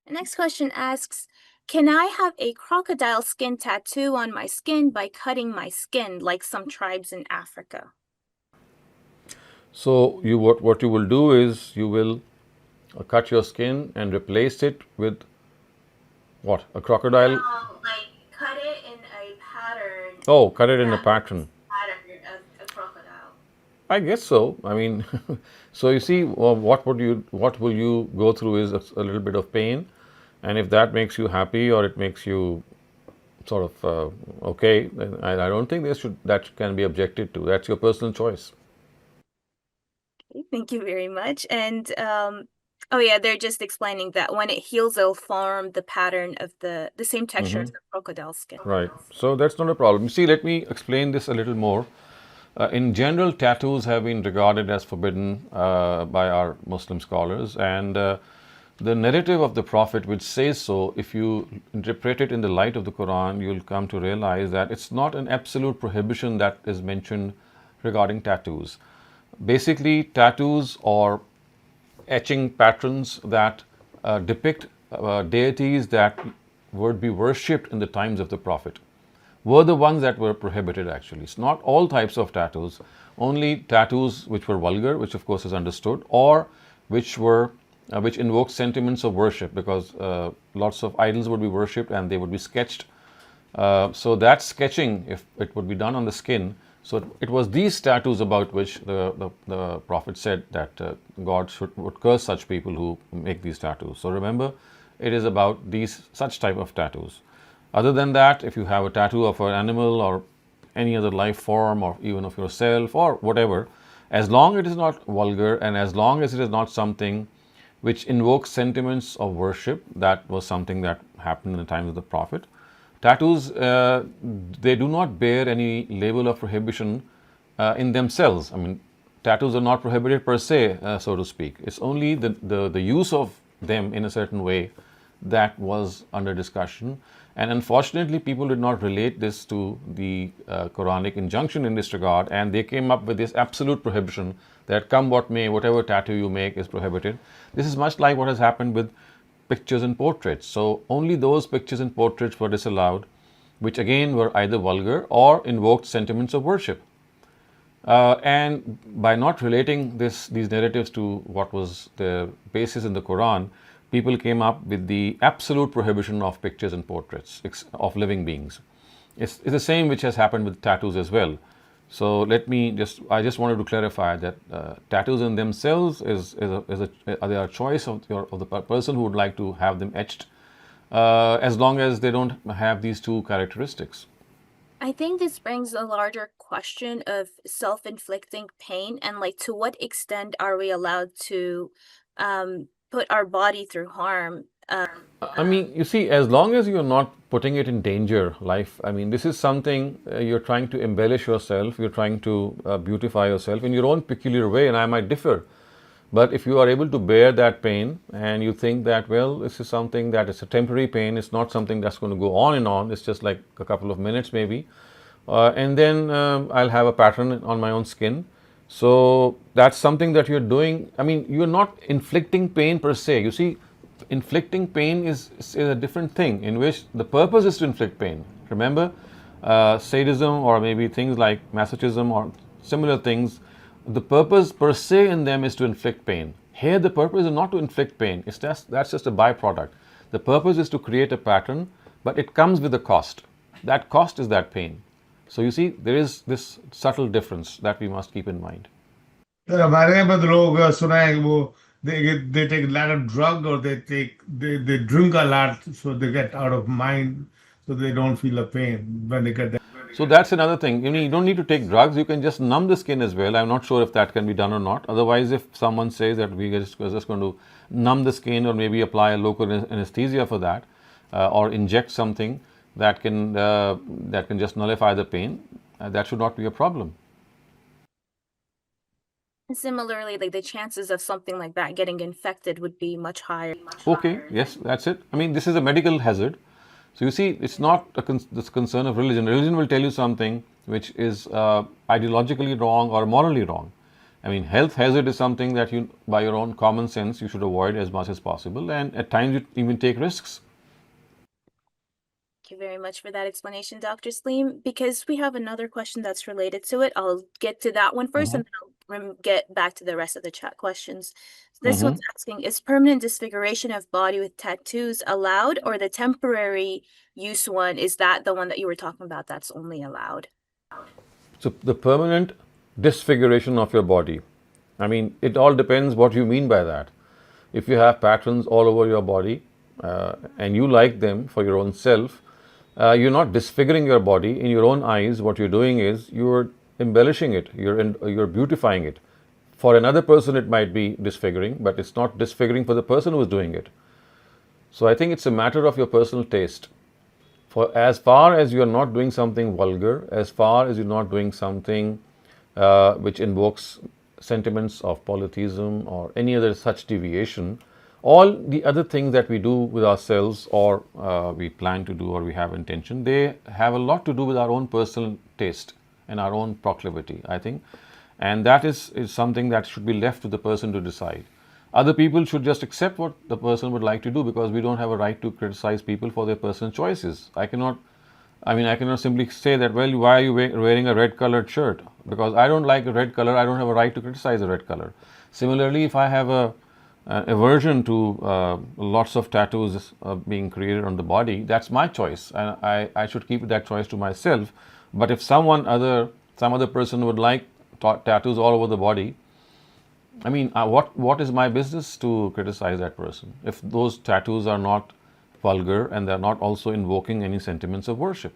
The next question asks, can I have a crocodile skin tattoo on my skin by cutting my skin like some tribes in Africa? So what you will do is you will cut your skin and replace it with what? A crocodile? No, like cut it in a pattern Oh, cut it in a that looks pattern. pattern of a crocodile. I guess so. I mean, so you see, what will you go through is a little bit of pain, and if that makes you happy or it makes you sort of okay, then I don't think that can be objected to. That's your personal choice. Okay, thank you very much. And oh yeah, they're just explaining that when it heals, it'll form the pattern of the same texture as the crocodile skin. Right. So that's not a problem. See, let me explain this a little more. In general, tattoos have been regarded as forbidden by our Muslim scholars, and the narrative of the Prophet, which says so, if you interpret it in the light of the Quran, you'll come to realize that it's not an absolute prohibition that is mentioned regarding tattoos. Basically, tattoos or etching patterns that depict deities that would be worshipped in the times of the Prophet were the ones that were prohibited actually. It's not all types of tattoos, only tattoos which were vulgar, which of course is understood, or which invoked sentiments of worship, because lots of idols would be worshipped and they would be sketched. So that sketching, if it would be done on the skin, so it was these tattoos about which the Prophet said that God would curse such people who make these tattoos. So remember, it is about these such type of tattoos. Other than that, if you have a tattoo of an animal or any other life form or even of yourself or whatever, as long as it is not vulgar and as long as it is not something which invokes sentiments of worship, that was something that happened in the times of the Prophet. Tattoos, they do not bear any label of prohibition in themselves. I mean, tattoos are not prohibited per se, so to speak. It's only the use of them in a certain way that was under discussion. And unfortunately, people did not relate this to the Quranic injunction in this regard, and they came up with this absolute prohibition that come what may, whatever tattoo you make is prohibited. This is much like what has happened with pictures and portraits. So only those pictures and portraits were disallowed, which again were either vulgar or invoked sentiments of worship. And by not relating these narratives to what was the basis in the Quran, people came up with the absolute prohibition of pictures and portraits of living beings. It's the same which has happened with tattoos as well. So I just wanted to clarify that tattoos in themselves they are a choice of the person who would like to have them etched, as long as they don't have these two characteristics. I think this brings a larger question of self-inflicting pain and like to what extent are we allowed to put our body through harm? I mean, you see, as long as you're not putting it in danger, life, I mean, this is something you're trying to embellish yourself, you're trying to beautify yourself in your own peculiar way, and I might differ. But if you are able to bear that pain and you think that, well, this is something that is a temporary pain, it's not something that's going to go on and on, it's just like a couple of minutes maybe, and then I'll have a pattern on my own skin. So that's something that you're doing. I mean, you're not inflicting pain per se. You see, inflicting pain is a different thing in which the purpose is to inflict pain. Remember, sadism or maybe things like masochism or similar things, the purpose per se in them is to inflict pain. Here, the purpose is not to inflict pain. That's just a byproduct. The purpose is to create a pattern, but it comes with a cost. That cost is that pain. So you see, there is this subtle difference that we must keep in mind. Sir हमारे यहाँ पर तो लोग सुना है कि वो they take a lot of drug or they drink a lot so they get out of mind so they don't feel the pain when they get that. So that's another thing. You don't need to take drugs. You can just numb the skin as well. I'm not sure if that can be done or not. Otherwise, if someone says that we're just going to numb the skin or maybe apply a local anesthesia for that, or inject something that can just nullify the pain, that should not be a problem. And similarly, like the chances of something like that getting infected would be much higher. Okay, yes, that's it. I mean, this is a medical hazard. So you see, it's not this concern of religion. Religion will tell you something which is ideologically wrong or morally wrong. I mean, health hazard is something that you, by your own common sense, you should avoid as much as possible, and at times you even take risks. Thank you very much for that explanation, Dr. Saleem. Because we have another question that's related to it, I'll get to that one first, Mm-hmm. and then I'll get back to the rest of the chat questions. This Mm-hmm. one's asking, is permanent disfiguration of body with tattoos allowed, or the temporary use one, is that the one that you were talking about that's only allowed? So the permanent disfiguration of your body, I mean, it all depends what you mean by that. If you have patterns all over your body and you like them for your own self, you're not disfiguring your body in your own eyes. What you're doing is you're embellishing it, you're beautifying it. For another person, it might be disfiguring, but it's not disfiguring for the person who is doing it. So I think it's a matter of your personal taste. For as far as you are not doing something vulgar, as far as you're not doing something which invokes sentiments of polytheism or any other such deviation, all the other things that we do with ourselves or we plan to do or we have intention, they have a lot to do with our own personal taste and our own proclivity, I think. And that is something that should be left to the person to decide. Other people should just accept what the person would like to do, because we don't have a right to criticize people for their personal choices. I cannot simply say that, well, why are you wearing a red colored shirt? Because I don't like a red color, I don't have a right to criticize a red color. Similarly, if I have a aversion to lots of tattoos being created on the body, that's my choice, and I should keep that choice to myself. But if some other person would like tattoos all over the body, I mean, what is my business to criticize that person if those tattoos are not vulgar and they're not also invoking any sentiments of worship?